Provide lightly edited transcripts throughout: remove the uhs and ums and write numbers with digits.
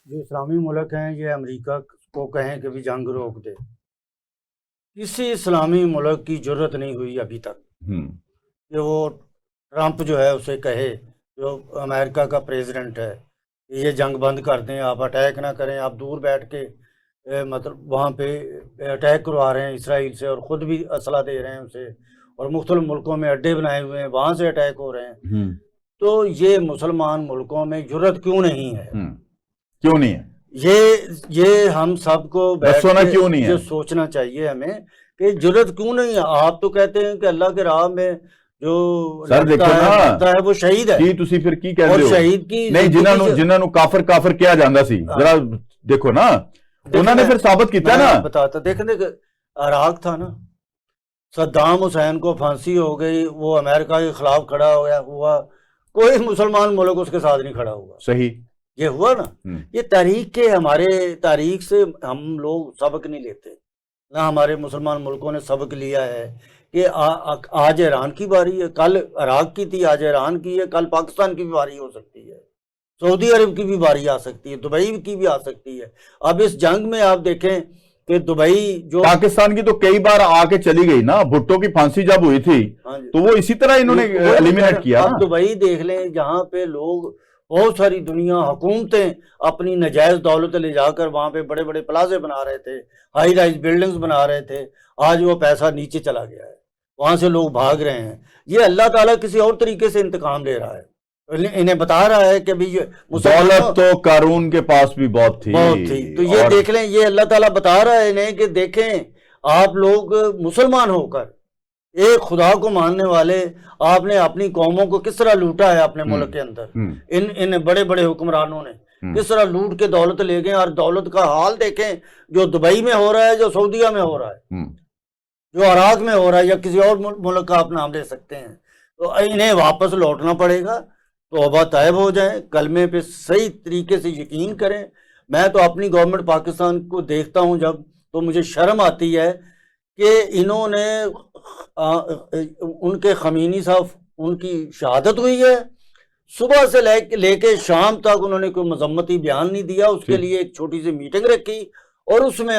جو اسلامی ملک ہیں یہ امریکہ کو کہیں کہ بھی جنگ روک دے، کسی اسلامی ملک کی جرت نہیں ہوئی ابھی تک کہ وہ ٹرمپ جو ہے اسے کہے، جو امریکہ کا پریزیڈنٹ ہے، کہ یہ جنگ بند کر دیں، آپ اٹیک نہ کریں، آپ دور بیٹھ کے مطلب وہاں پہ اٹیک کروا رہے ہیں اسرائیل سے، اور خود بھی اسلحہ دے رہے ہیں اسے، اور مختلف ملکوں میں اڈے بنائے ہوئے ہیں، وہاں سے اٹیک ہو رہے ہیں۔ تو یہ مسلمان ملکوں میں جرت کیوں نہیں ہے؟ کیوں نہیں ہے؟ یہ ہم سب کو بیٹھ کے کیوں نہیں ہے؟ یہ سوچنا چاہیے ہمیں کہ جرت کیوں نہیں ہے۔ آپ تو کہتے ہیں کہ اللہ کے راہ میں جو لڑتا ہے وہ شہید ہے، تسی پھر کی کہتے اور ہو؟ شہید کی نہیں، جنہاں نو کافر کیا جاندہ سی، ذرا دیکھو نا، انہوں نے پھر ثابت کیتا نا۔ بتاتا دیکھیں عراق تھا نا، صدام حسین کو پھانسی ہو گئی، وہ امریکہ کے خلاف کھڑا ہوا، کوئی مسلمان ملک اس کے ساتھ نہیں کھڑا ہوا۔ صحیح، یہ ہوا نا۔ یہ تاریخ کے ہمارے تاریخ سے ہم لوگ سبق نہیں لیتے، نہ ہمارے مسلمان ملکوں نے سبق لیا ہے کہ آج ایران کی باری ہے، کل عراق کی تھی، آج ایران کی ہے، کل پاکستان کی بھی باری ہو سکتی ہے، سعودی عرب کی بھی باری آ سکتی ہے، دبئی کی بھی آ سکتی ہے۔ اب اس جنگ میں آپ دیکھیں کہ دبئی جو پاکستان کی تو کئی بار آ کے چلی گئی نا، بھٹو کی پھانسی جب ہوئی تھی تو وہ اسی طرح انہوں نے ایلیمینیٹ کیا۔ اب دبئی دیکھ لیں، جہاں پہ لوگ بہت ساری دنیا حکومتیں اپنی نجائز دولت لے جا کر وہاں پہ بڑے بڑے پلازے بنا رہے تھے، ہائی رائز بلڈنگز بنا رہے تھے، آج وہ پیسہ نیچے چلا گیا ہے، وہاں سے لوگ بھاگ رہے ہیں۔ یہ اللہ تعالیٰ کسی اور طریقے سے انتقام لے رہا ہے، انہیں بتا رہا ہے کہ بھی دولت تو قارون کے پاس بھی بہت تھی۔ تو یہ دیکھ لیں، یہ اللہ تعالیٰ بتا رہا ہے انہیں کہ دیکھیں آپ لوگ مسلمان ہو کر ایک خدا کو ماننے والے، آپ نے اپنی قوموں کو کس طرح لوٹا ہے اپنے ملک کے اندر، ان بڑے بڑے حکمرانوں نے کس طرح لوٹ کے دولت لے گئے، اور دولت کا حال دیکھیں جو دبئی میں ہو رہا ہے، جو سعودیہ میں ہو رہا ہے، جو عراق میں ہو رہا ہے، یا کسی اور ملک کا آپ نام لے سکتے ہیں۔ تو انہیں واپس لوٹنا پڑے گا، توبہ طائب ہو جائیں، کلمے پہ صحیح طریقے سے یقین کریں۔ میں تو اپنی گورنمنٹ پاکستان کو دیکھتا ہوں جب، تو مجھے شرم آتی ہے کہ انہوں نے ان کے خمینی صاحب، ان کی شہادت ہوئی ہے، صبح سے لے کے شام تک انہوں نے کوئی مذمتی بیان نہیں دیا، اس کے لیے ایک چھوٹی سی میٹنگ رکھی اور اس میں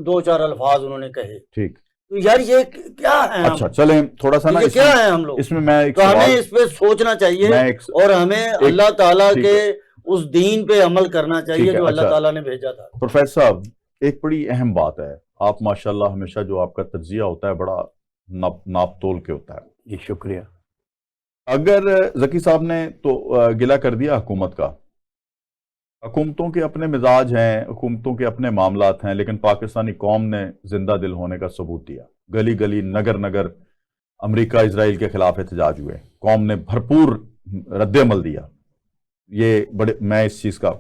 دو چار الفاظ انہوں نے کہے۔ ٹھیک، تو یار یہ کیا ہے؟ اچھا چلیں تھوڑا سا نا، کیا ہے ہم لوگ؟ اس میں میں تو ہمیں اس پہ سوچنا چاہیے، اور ہمیں اللہ تعالیٰ کے اس دین پہ عمل کرنا چاہیے جو اللہ تعالیٰ نے بھیجا تھا۔ پروفیسر صاحب، ایک بڑی اہم بات ہے، آپ ماشاءاللہ ہمیشہ جو آپ کا تجزیہ ہوتا ہے بڑا ناپ تول کے ہوتا ہے۔ جی شکریہ۔ اگر ذکی صاحب نے تو گلہ کر دیا حکومت کا، حکومتوں کے اپنے مزاج ہیں، حکومتوں کے اپنے معاملات ہیں، لیکن پاکستانی قوم نے زندہ دل ہونے کا ثبوت دیا، گلی گلی نگر نگر امریکہ اسرائیل کے خلاف احتجاج ہوئے، قوم نے بھرپور رد عمل دیا، یہ بڑے میں اس چیز کا،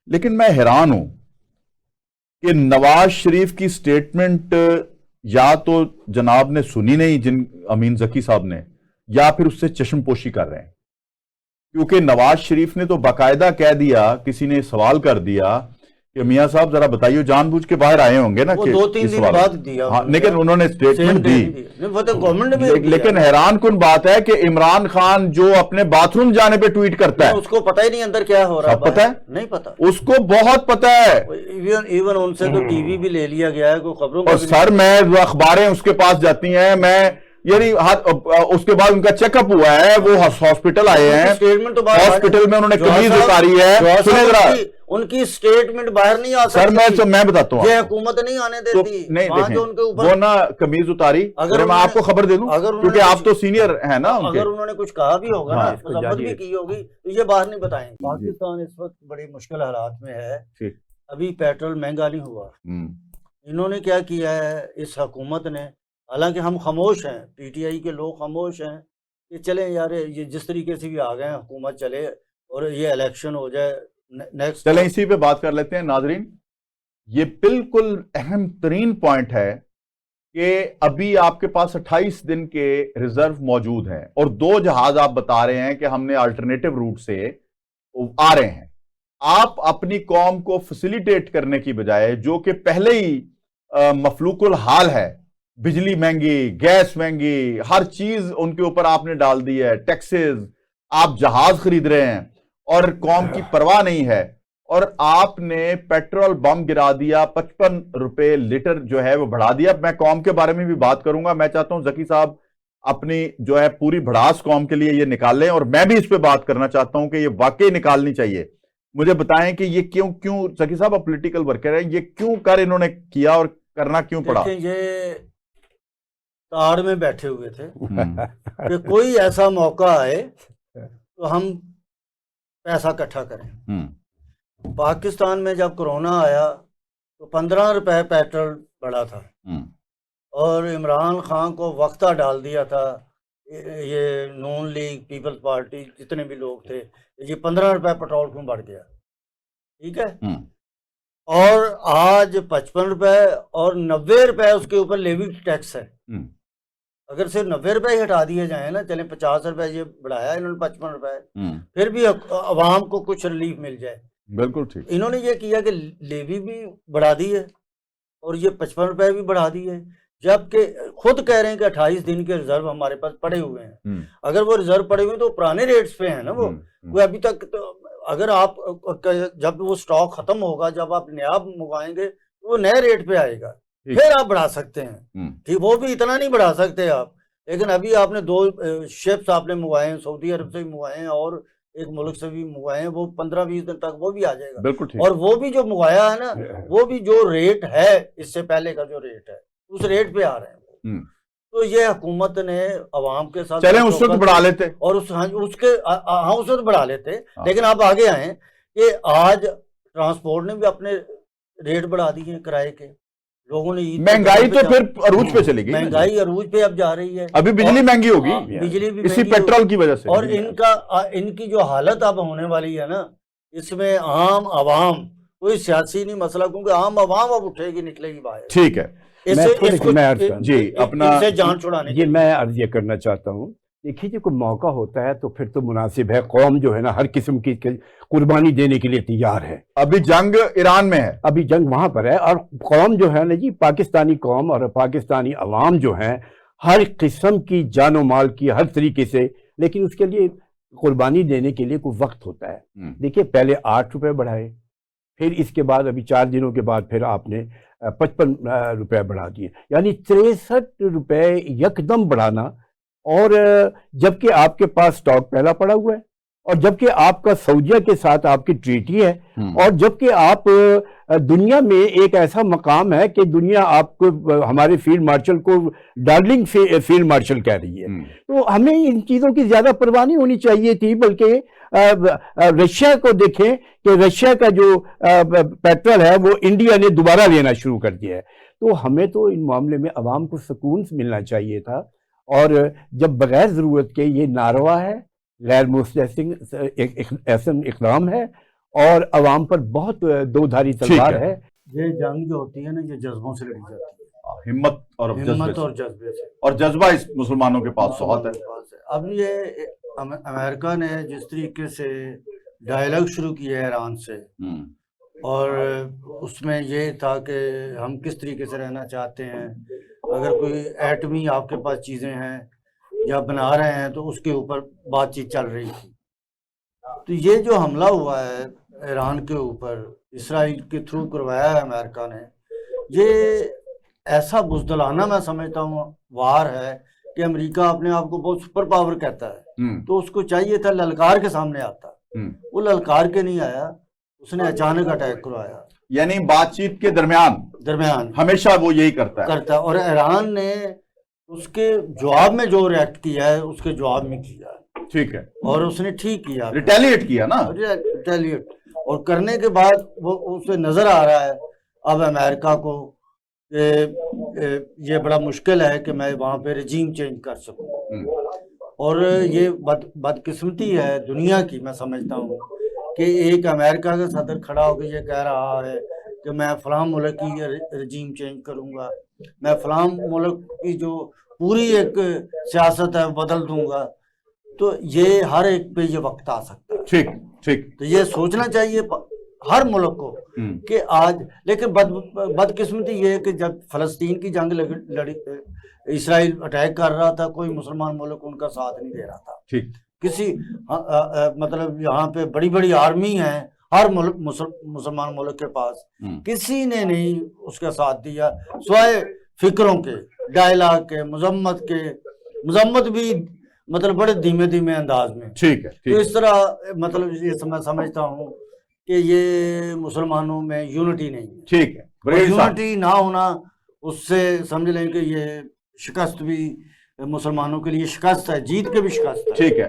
لیکن میں حیران ہوں کہ نواز شریف کی سٹیٹمنٹ یا تو جناب نے سنی نہیں، امین ذکی صاحب نے، یا پھر اس سے چشم پوشی کر رہے ہیں، کیونکہ نواز شریف نے تو باقاعدہ کہہ دیا، کسی نے سوال کر دیا کہ میاں صاحب ذرا بتائیے، جان بوجھ کے باہر آئے ہوں گے نا، وہ دو تین دن بعد دیا، لیکن انہوں نے سٹیٹمنٹ دی، لیکن حیران کن بات ہے کہ عمران خان جو اپنے باتھ روم جانے پہ ٹویٹ کرتا ہے، اس کو پتہ ہی نہیں اندر کیا ہو رہا ہے، پتہ ہے؟ نہیں پتہ، اس کو بہت پتہ ہے، ایون ان سے تو ٹی وی بھی لے لیا گیا ہے، کوئی خبروں اور سر میں اخباریں اس کے پاس جاتی ہیں، میں یعنی اس کے بعد ان کا چیک اپ ہوا ہے، وہ ہاسپٹل آئے ہیں، ہاسپٹل میں انہوں نے قمیض اتاری ہے، سنیں ذرا ان کی سٹیٹمنٹ باہر نہیں آ سکتی، سر میں بتاتا ہوں، یہ حکومت نہیں آنے دیتی، نہیں دیکھیں وہ نا قمیض اتاری، اگر میں آپ کو خبر دے دوں کیونکہ آپ تو سینئر ہیں نا، اگر انہوں نے کچھ کہا بھی ہوگا نا، مذمت بھی کی ہوگی، تو یہ باہر نہیں بتائیں۔ پاکستان اس وقت بڑی مشکل حالات میں ہے، ابھی پیٹرول مہنگا نہیں ہوا، انہوں نے کیا کیا ہے اس حکومت نے، حالانکہ ہم خاموش ہیں، پی ٹی آئی کے لوگ خاموش ہیں کہ چلیں یار یہ جس طریقے سے بھی آ گئے ہیں، حکومت چلے اور یہ الیکشن ہو جائے نیکسٹ۔ چلیں اسی پہ بات کر لیتے ہیں ناظرین، یہ بالکل اہم ترین پوائنٹ ہے کہ ابھی آپ کے پاس 28 دن کے ریزرو موجود ہیں، اور 2 جہاز آپ بتا رہے ہیں کہ ہم نے الٹرنیٹو روٹ سے آ رہے ہیں۔ آپ اپنی قوم کو فیسیلیٹیٹ کرنے کی بجائے، جو کہ پہلے ہی مفلوق الحال ہے، بجلی مہنگی، گیس مہنگی، ہر چیز ان کے اوپر آپ نے ڈال دی ہے، ٹیکسز، آپ جہاز خرید رہے ہیں اور قوم کی پرواہ نہیں ہے، اور آپ نے پیٹرول بم گرا دیا, 55 روپے لیٹر جو ہے وہ بڑھا دیا. میں قوم کے بارے میں بھی بات کروں گا, میں چاہتا ہوں ذکی صاحب اپنی جو ہے پوری بھڑاس قوم کے لیے یہ نکالیں, اور میں بھی اس پہ بات کرنا چاہتا ہوں کہ یہ واقعی نکالنی چاہیے. مجھے بتائیں کہ یہ کیوں ذکی صاحب آپ پولیٹیکل ورکر ہیں, یہ کیوں انہوں نے کیا اور کرنا کیوں پڑا؟ دیکھیں یہ تاڑ میں بیٹھے ہوئے تھے کہ کوئی ایسا موقع آئے تو ہم پیسہ اکٹھا کریں. پاکستان میں جب کرونا آیا تو 15 روپے پیٹرول بڑھا تھا, اور عمران خان کو وقتہ ڈال دیا تھا یہ نون لیگ پیپلز پارٹی جتنے بھی لوگ تھے, یہ 15 روپے پیٹرول کیوں بڑھ گیا, ٹھیک ہے. اور آج 55 روپے اور 90 روپے اس کے اوپر لیوی ٹیکس ہے. اگر صرف 90 روپے ہی ہٹا دیے جائیں نا, چلیں 50 روپے یہ بڑھایا انہوں نے 55 روپے, پھر بھی عوام کو کچھ ریلیف مل جائے. بالکل ٹھیک. انہوں نے یہ کیا کہ لیوی بھی بڑھا دی ہے اور یہ 55 روپے بھی بڑھا دی ہے, جبکہ خود کہہ رہے ہیں کہ 28 دن کے ریزرو ہمارے پاس پڑے ہوئے ہیں. اگر وہ ریزرو پڑے ہوئے تو پرانے ریٹس پہ ہیں نا, وہ ابھی تک تو اگر آپ جب وہ سٹاک ختم ہوگا, جب آپ نیا منگوائیں گے تو وہ نئے ریٹ پہ آئے گا, پھر آپ بڑھا سکتے ہیں. ٹھیک, وہ بھی اتنا نہیں بڑھا سکتے آپ, لیکن ابھی آپ نے 2 شپس آپ نے منگوائے ہیں, سعودی عرب سے بھی منگوائے ہیں اور ایک ملک سے بھی منگوائے ہیں, وہ 15-20 دن تک وہ بھی آ جائے گا. اور وہ بھی جو منگوایا ہے نا, وہ بھی جو ریٹ ہے اس سے پہلے کا جو ریٹ ہے اس ریٹ پہ آ رہے ہیں. تو یہ حکومت نے عوام کے ساتھ چلیں اس وقت بڑھا لیتے, اور اس وقت بڑھا لیتے, لیکن آپ آگے آئیں کہ آج ٹرانسپورٹ نے بھی اپنے ریٹ بڑھا دیے ہیں کرائے کے. لوگوں نے مہنگائی تو پھر عروج پہ چلے گی, مہنگائی عروج پہ اب جا رہی ہے. ابھی بجلی مہنگی ہوگی, بجلی بھی اسی پیٹرول کی وجہ سے. اور ان کی جو حالت اب ہونے والی ہے نا, اس میں عام عوام, کوئی سیاسی نہیں مسئلہ, کیونکہ عام عوام اب اٹھے گی نکلے گی باہر. ٹھیک ہے, جی اپنا جان چھڑانے جی میں عرض یہ کرنا چاہتا ہوں. دیکھیے جی کوئی موقع ہوتا ہے تو پھر تو مناسب ہے, قوم جو ہے نا ہر قسم کی قربانی دینے کے لیے تیار ہے. ابھی جنگ ایران میں ہے, ابھی جنگ وہاں پر ہے, اور قوم جو ہے نا جی پاکستانی قوم اور پاکستانی عوام جو ہیں ہر قسم کی جان و مال کی ہر طریقے سے, لیکن اس کے لیے قربانی دینے کے لیے کوئی وقت ہوتا ہے. دیکھیے پہلے 8 روپے بڑھائے, پھر اس کے بعد ابھی 4 دنوں کے بعد پھر آپ نے 55 روپے بڑھا دیے, یعنی 63 روپے یکدم بڑھانا. اور جبکہ آپ کے پاس سٹاک پہلا پڑا ہوا ہے, اور جبکہ آپ کا سعودیہ کے ساتھ آپ کی ٹریٹی ہے, اور جبکہ آپ دنیا میں ایک ایسا مقام ہے کہ دنیا آپ کو ہمارے فیلڈ مارشل کو ڈارلنگ فیلڈ مارشل کہہ رہی ہے. تو ہمیں ان چیزوں کی زیادہ پرواہ نہیں ہونی چاہیے تھی, بلکہ رشیا کو دیکھیں کہ رشیا کا جو پیٹرول ہے وہ انڈیا نے دوبارہ لینا شروع کر دیا ہے. تو ہمیں تو ان معاملے میں عوام کو سکون ملنا چاہیے تھا, اور جب بغیر ضرورت کے یہ ناروا ہے, غیر مستحسن اقدام ہے, اور عوام پر بہت دو دھاری تلوار ہے. یہ جنگ جو ہوتی ہے نا, یہ جذبوں سے لڑی جاتی ہے, ہمت اور جذبے سے, اور جذبہ اس مسلمانوں کے پاس بہت ہے. اب یہ امریکہ نے جس طریقے سے ڈائلاگ شروع کیا ہے ایران سے, اور اس میں یہ تھا کہ ہم کس طریقے سے رہنا چاہتے ہیں, اگر کوئی ایٹمی آپ کے پاس چیزیں ہیں یا بنا رہے ہیں تو اس کے اوپر بات چیت چل رہی تھی. تو یہ جو حملہ ہوا ہے ایران کے اوپر, اسرائیل کے تھرو کروایا ہے امریکہ نے, یہ ایسا بزدلانہ میں سمجھتا ہوں وار ہے کہ امریکہ اپنے آپ کو بہت سپر پاور کہتا ہے, تو اس کو چاہیے تھا للکار کے سامنے آتا, وہ للکار کے نہیں آیا, اس نے اچانک اٹیک کروایا. یعنی بات چیت کے درمیان ہمیشہ وہ یہی کرتا ہے, اور ایران نے اس کے جواب میں جو ریئیکٹ کیا ہے اس کے جواب میں کیا ہے. ٹھیک ہے, اور اس نے ٹھیک کیا, ریٹیلیٹ کیا نا, ریٹیلیٹ, اور کرنے کے بعد وہ اسے نظر آ رہا ہے اب امریکہ کو کہ یہ بڑا مشکل ہے کہ میں وہاں پہ رجیم چینج کر سکوں. اور یہ بدقسمتی ہے دنیا کی, میں سمجھتا ہوں کہ ایک امریکہ کا صدر کھڑا ہو کے یہ کہہ رہا ہے کہ میں فلاں ملک کی رجیم چینج کروں گا, میں فلاں ملک کی جو پوری ایک سیاست ہے بدل دوں گا. تو یہ ہر ایک پہ یہ وقت آ سکتا ہے. ٹھیک ٹھیک, تو یہ سوچنا چاہیے ہر ملک کو کہ آج, لیکن بدقسمتی یہ ہے کہ جب فلسطین کی جنگ لڑی, اسرائیل اٹیک کر رہا تھا, کوئی مسلمان ملک ان کا ساتھ نہیں دے رہا تھا. ٹھیک, کسی مطلب یہاں پہ بڑی بڑی آرمی ہیں, ہر ملک مسلمان ملک کے پاس کسی نے نہیں اس کا ساتھ دیا سوائے فکروں کے، ڈائلاگ کے، مذمت بھی مطلب بڑے دھیمے دھیمے انداز میں. ٹھیک ہے تو اس طرح مطلب یہ میں سمجھتا ہوں کہ یہ مسلمانوں میں یونٹی نہیں ہے. ٹھیک ہے، یونٹی نہ ہونا اس سے سمجھ لیں کہ یہ شکست بھی مسلمانوں کے لیے شکست ہے، جیت کے بھی شکست ہے. ٹھیک ہے.